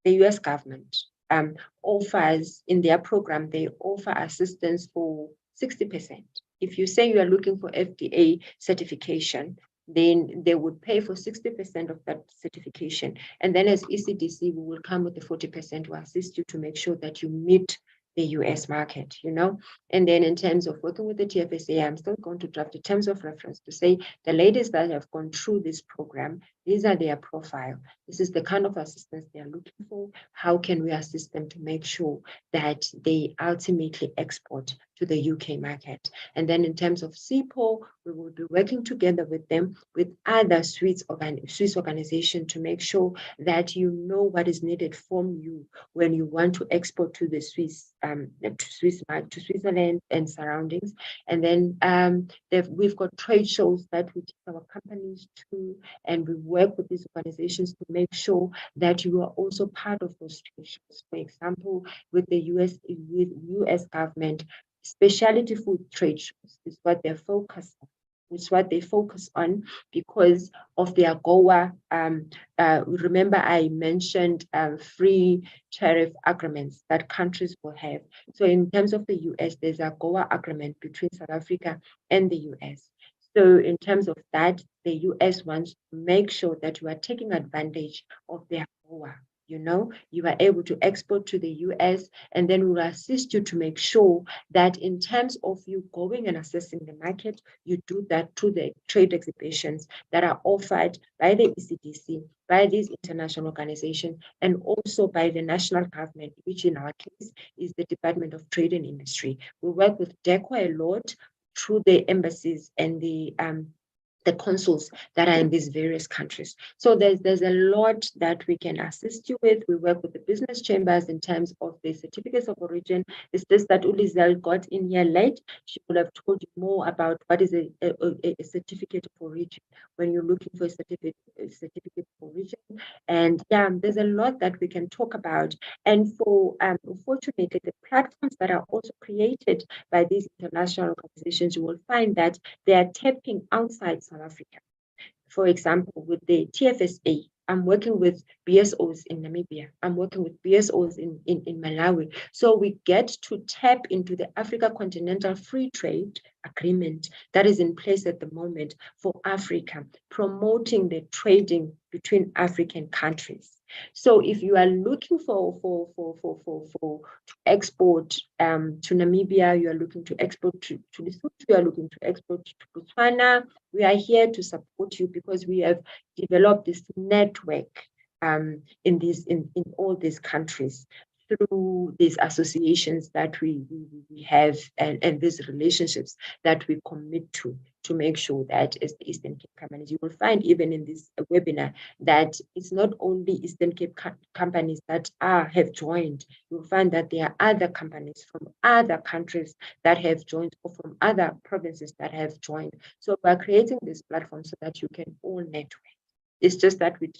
US government offers in their program, they offer assistance for 60%. If you say you are looking for FDA certification, then they would pay for 60% of that certification. And then as ECDC, we will come with the 40% to assist you to make sure that you meet the US market, And then in terms of working with the TFSA, I'm still going to draft the terms of reference to say the ladies that have gone through this program, these are their profile. This is the kind of assistance they are looking for. How can we assist them to make sure that they ultimately export to the UK market? And then in terms of CPO, we will be working together with them, with other Swiss organizations to make sure that you know what is needed from you when you want to export to the to Switzerland and surroundings. And then we've got trade shows that we take our companies to, and we work with these organizations to make sure that you are also part of those trade shows. For example, with the US government, specialty food trade shows is what they're focused on. It's what they focus on because of their AGOA. Remember, I mentioned free tariff agreements that countries will have. So in terms of the US, there's a AGOA agreement between South Africa and the US. So in terms of that, the US wants to make sure that you are taking advantage of their AGOA. You are able to export to the US, and then we'll assist you to make sure that in terms of you going and assessing the market, you do that through the trade exhibitions that are offered by the ECDC, by these international organizations, and also by the national government, which in our case is the Department of Trade and Industry. We work with DECO a lot through the embassies and the consuls that are in these various countries. So there's a lot that we can assist you with. We work with the business chambers in terms of the certificates of origin. It's this that Ulizel got in here late. She would have told you more about what is a certificate of origin when you're looking for a certificate of origin. And yeah, there's a lot that we can talk about. And for unfortunately, the platforms that are also created by these international organizations, you will find that they are tapping outside South Africa. For example, with the TFSA, I'm working with BSOs in Namibia. I'm working with BSOs in Malawi. So we get to tap into the Africa Continental Free Trade Agreement that is in place at the moment for Africa, promoting the trading between African countries. So if you are looking to export to Namibia, you are looking to export to Lesotho, you are looking to export to Botswana, we are here to support you because we have developed this network in all these countries through these associations that we have and these relationships that we commit to make sure that as the Eastern Cape companies, you will find even in this webinar that it's not only Eastern Cape companies that have joined. You'll find that there are other companies from other countries that have joined or from other provinces that have joined. So we're creating this platform so that you can all network. It's just that we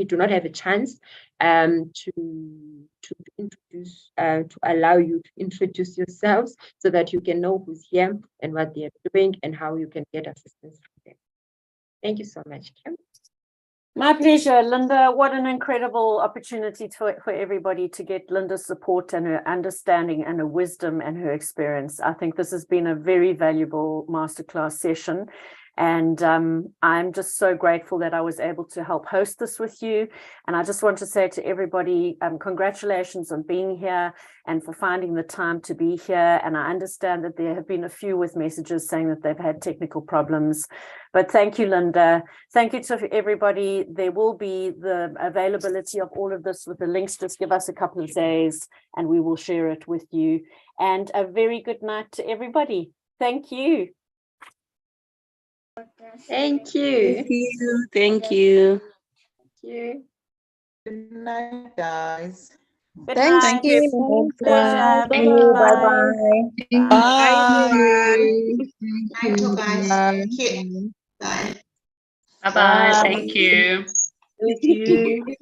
do not have a chance to introduce to allow you to introduce yourselves so that you can know who's here and what they are doing and how you can get assistance from them. Thank you so much, Kim. My pleasure, Linda. What an incredible opportunity for everybody to get Linda's support and her understanding and her wisdom and her experience. I think this has been a very valuable masterclass session. And I'm just so grateful that I was able to help host this with you. And I just want to say to everybody, congratulations on being here and for finding the time to be here. And I understand that there have been a few with messages saying that they've had technical problems. But thank you, Linda. Thank you to everybody. There will be the availability of all of this with the links. Just give us a couple of days and we will share it with you. And a very good night to everybody. Thank you. Thank you. Thank you. Thank you. Thank you. Good night, guys. Good Thanks, night. Kim. Pleasure. Bye. Bye-bye. Bye. Thank you, guys. Bye. Thank you. Bye. Bye-bye. Thank you. Thank you.